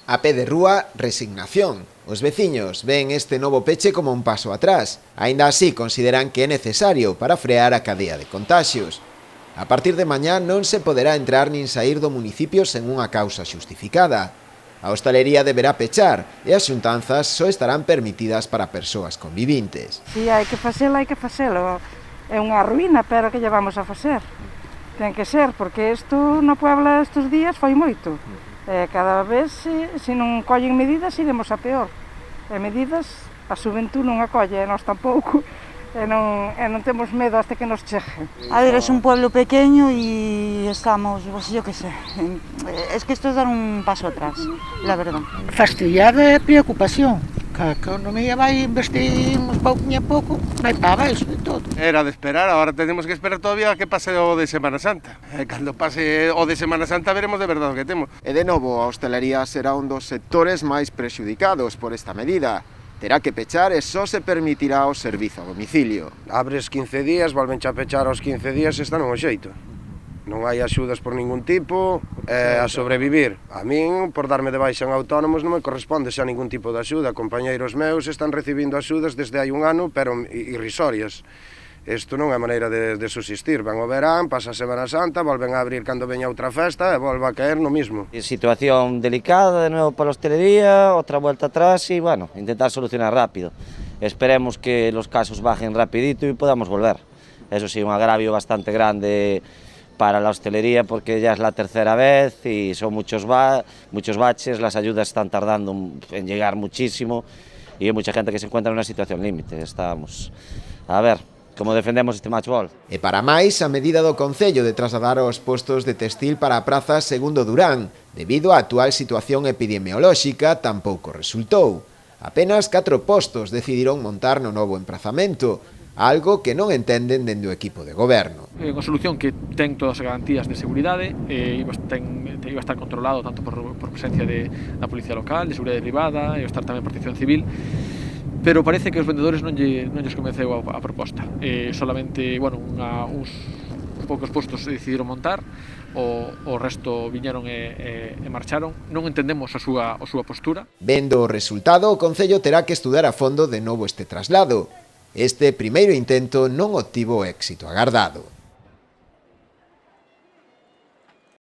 A pé de rúa, resignación. Os veciños ven este novo peche como un paso atrás. Aínda así consideran que é necesario para frear a cadea de contaxios. A partir de mañá non se poderá entrar nin saír do municipio sen unha causa xustificada. A hostalería deberá pechar e as xuntanzas só estarán permitidas para persoas convivintes. Si hai que facelo, hai que facelo. É unha ruína, pero que lle vamos a facer? Ten que ser, porque isto no Puebla estes días foi moito. Cada vez, se non collen medidas, iremos a peor. E medidas, a xuventud non a colle, e nós tampouco, e non temos medo hasta que nos chegue. A ver, es un pueblo pequeño y estamos, pues yo qué sé, es que esto es dar un paso atrás, la verdad. Fastidiada e preocupación, que a economía vai investir uns pouquinho a pouco, vai para baixo e todo. Era de esperar, ahora tenemos que esperar todavía a que pase o de Semana Santa. Cando pase o de Semana Santa veremos de verdade o que temos. E de novo, a hostalería será un dos sectores máis prexudicados por esta medida. Terá que pechar e só se permitirá o servizo a domicilio. Abres 15 días, volven a pechar aos 15 días e está non o xeito. Non hai axudas por ningún tipo, a sobrevivir. A min, por darme de baixa en autónomos, non me corresponde xa ningún tipo de axuda. Compañeiros meus están recibindo axudas desde hai un ano, pero irrisorias. Isto non é maneira de subsistir. Van o verán, pasa a Semana Santa, volven a abrir cando veña outra festa e volve a caer no mismo. Situación delicada de nuevo para la hostelería, otra vuelta atrás y bueno, intentar solucionar rápido. Esperemos que los casos bajen rapidito y podamos volver. Eso sí, un agravio bastante grande para la hostelería porque ya es la tercera vez y son muchos baches, las ayudas están tardando en llegar muchísimo y hay mucha gente que se encuentra en una situación límite. Estamos a ver como defendemos este match ball. E para máis, a medida do Concello de trasladar os postos de textil para a praza Segundo Durán, debido á actual situación epidemiolóxica, tampouco resultou. Apenas 4 postos decidiron montar no novo emprazamento, algo que non entenden dende o equipo de goberno. É unha solución que ten todas as garantías de seguridade, iba a estar controlado tanto por presencia da Policía Local, de Seguridade Privada, iba a estar tamén Protección Civil, pero parece que os vendedores non lles convenceu a proposta. Solamente, bueno, uns poucos postos se decidiron montar, o resto viñeron e marcharon. Non entendemos a súa postura. Vendo o resultado, o Concello terá que estudar a fondo de novo este traslado. Este primeiro intento non obtivo o éxito agardado.